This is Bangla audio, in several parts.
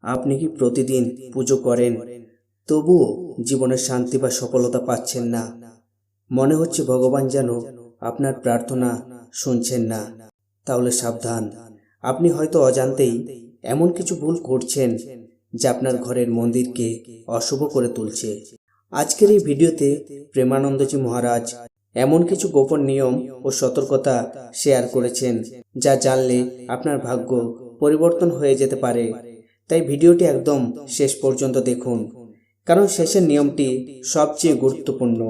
আপনি কি প্রতিদিন পুজো করেন, তবুও জীবনের শান্তি বা সফলতা পাচ্ছেন না? মনে হচ্ছে ভগবান যেন আপনার প্রার্থনা শুনছেন না। তাহলে সাবধান, আপনি হয়তো অজান্তেই এমন কিছু ভুল করছেন যা আপনার ঘরের মন্দিরকে অশুভ করে তুলছে। আজকের এই ভিডিওতে প্রেমানন্দজি মহারাজ এমন কিছু গোপন নিয়ম ও সতর্কতা শেয়ার করেছেন যা জানলে আপনার ভাগ্য পরিবর্তন হয়ে যেতে পারে। তাই ভিডিওটি একদম শেষ পর্যন্ত দেখুন, কারণ শেষের নিয়মটি সবচেয়ে গুরুত্বপূর্ণ।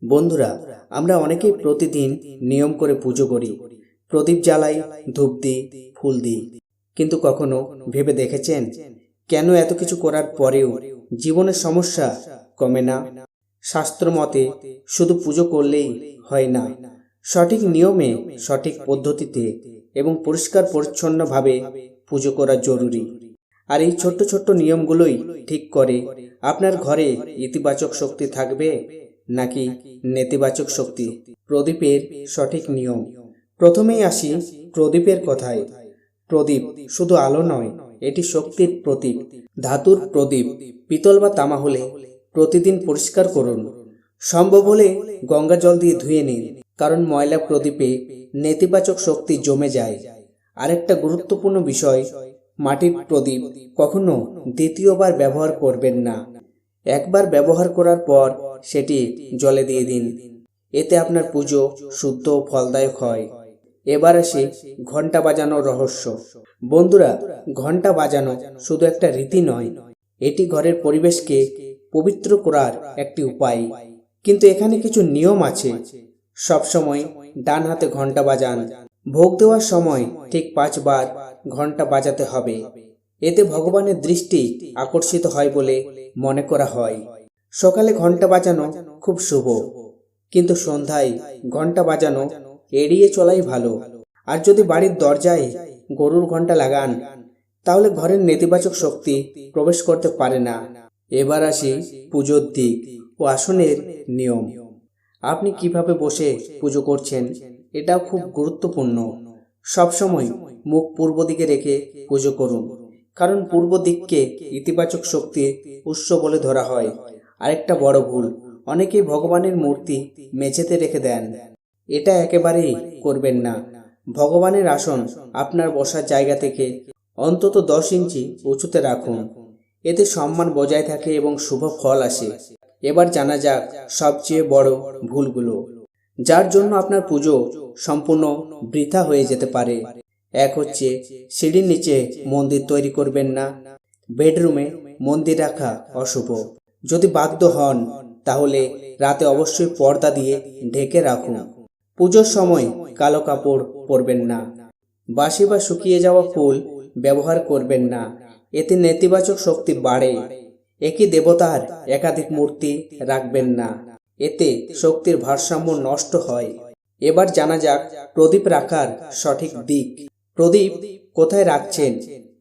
বন্ধুরা, আমরা অনেকেই প্রতিদিন নিয়ম করে পুজো করি, প্রদীপ জ্বালাই, ধূপ দিই, ফুল দিই, কিন্তু কখনো ভেবে দেখেছেন কেন এত কিছু করার পরেও জীবনের সমস্যা কমে না? শাস্ত্র মতে শুধু পুজো করলেই হয় না, সঠিক নিয়মে, সঠিক পদ্ধতিতে এবং পরিষ্কার পরিচ্ছন্নভাবে পুজো করা জরুরি। আর এই ছোট্ট ছোট্ট নিয়মগুলোই ঠিক করে আপনার ঘরে ইতিবাচক শক্তি থাকবে নাকি নেতিবাচক শক্তি। প্রদীপের সঠিক নিয়ম। প্রথমেই আসি প্রদীপের কথায়। প্রদীপ শুধু আলো নয়, এটি শক্তির প্রতীক। ধাতুর প্রদীপ, পিতল বা তামা হলে প্রতিদিন পরিষ্কার করুন। সম্ভব হলে গঙ্গা জল দিয়ে ধুয়ে নিন, কারণ ময়লা প্রদীপে নেতিবাচক শক্তি জমে যায়। আরেকটা গুরুত্বপূর্ণ বিষয়, মাটির প্রদীপ কখনো দ্বিতীয়বার ব্যবহার করবেন না। একবার ব্যবহার করার পর সেটি জলে দিয়ে দিন, এতে আপনার পুজো শুদ্ধ ও ফলদায়ক হয়। এবার আসি ঘন্টা বাজানোর রহস্য। বন্ধুরা, ঘন্টা বাজানো শুধু একটা রীতি নয়, এটি ঘরের পরিবেশকে পবিত্র করার একটি উপায়। কিন্তু এখানে কিছু নিয়ম আছে। সবসময় ডান হাতে ঘন্টা বাজান। ভোগ দেওয়ার সময় ঠিক 5 বার ঘন্টা বাজাতে হবে। এতে ভগবানের দৃষ্টি আকর্ষিত হয় বলে মনে করা হয়। সকালে ঘন্টা বাজানো খুব শুভ, কিন্তু সন্ধ্যায় ঘন্টা বাজানো এড়িয়ে চলাই ভালো। আর যদি বাড়ির দরজায় গরুর ঘন্টা লাগান, তাহলে ঘরের নেতিবাচক শক্তি প্রবেশ করতে পারে না। এবার আসি পুজোর দিক ও আসনের নিয়ম। আপনি কিভাবে বসে পুজো করছেন, এটাও খুব গুরুত্বপূর্ণ। সবসময় মুখ পূর্ব দিকে রেখে পুজো করুন, কারণ পূর্ব দিককে ইতিবাচক শক্তির উৎস বলে ধরা হয়। আরেকটা বড় ভুল, অনেকেই ভগবানের মূর্তি মেঝেতে রেখে দেন। এটা একেবারেই করবেন না। ভগবানের আসন আপনার বসার জায়গা থেকে অন্তত 10 ইঞ্চি উঁচুতে রাখুন, এতে সম্মান বজায় থাকে এবং শুভ ফল আসে। এবার জানা যাক সবচেয়ে বড় ভুলগুলো, যার জন্য আপনার পুজো সম্পূর্ণ বৃথা হয়ে যেতে পারে। এক হচ্ছে, সিঁড়ির নিচে মন্দির তৈরি করবেন না। বেডরুমে মন্দির রাখা অশুভ। যদি বাধ্য হন, তাহলে রাতে অবশ্যই পর্দা দিয়ে ঢেকে রাখুন। পুজোর সময় কালো কাপড় পরবেন না। বাসি বা শুকিয়ে যাওয়া ফুল ব্যবহার করবেন না, এতে নেতিবাচক শক্তি বাড়ে। একই দেবতার একাধিক মূর্তি রাখবেন না, এতে শক্তির ভারসাম্য নষ্ট হয়। এবার জানা যাক প্রদীপ রাখার সঠিক দিক। প্রদীপ কোথায় রাখছেন,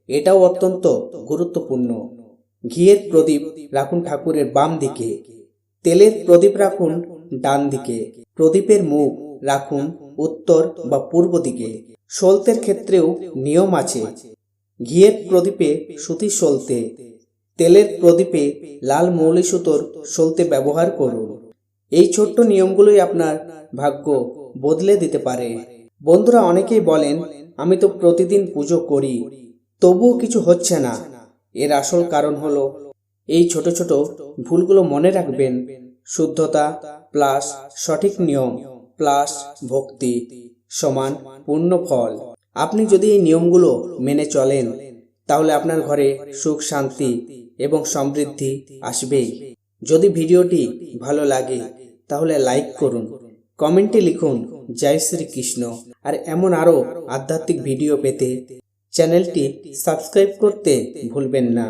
এটাও অত্যন্ত গুরুত্বপূর্ণ। ঘিয়ের প্রদীপ রাখুন ঠাকুরের বাম দিকে, তেলের প্রদীপ রাখুন ডান দিকে, প্রদীপের মুখ রাখুন উত্তর বা পূর্ব দিকে। সলতের ক্ষেত্রেও নিয়ম আছে। ঘিয়ের প্রদীপে সুতির সলতে, তেলের প্রদীপে লাল মৌলি সুতোর সলতে ব্যবহার করুন। এই ছোট্ট নিয়মগুলোই আপনার ভাগ্য বদলে দিতে পারে। বন্ধুরা, অনেকেই বলেন, আমি তো প্রতিদিন পুজো করি, তবুও কিছু হচ্ছে না। এর আসল কারণ হলো এই ছোট ছোট ভুলগুলো মনে রাখবেন। শুদ্ধতা প্লাস সঠিক নিয়ম প্লাস ভক্তি সমান পূর্ণ ফল। আপনি যদি এই নিয়মগুলো মেনে চলেন, তাহলে আপনার ঘরে সুখ, শান্তি এবং সমৃদ্ধি আসবেই। যদি ভিডিওটি ভালো লাগে, তাহলে লাইক করুন, কমেন্টে লিখুন জয় শ্রী কৃষ্ণ। আর এমন আরো আধ্যাত্মিক ভিডিও পেতে চ্যানেলটি সাবস্ক্রাইব করতে ভুলবেন না।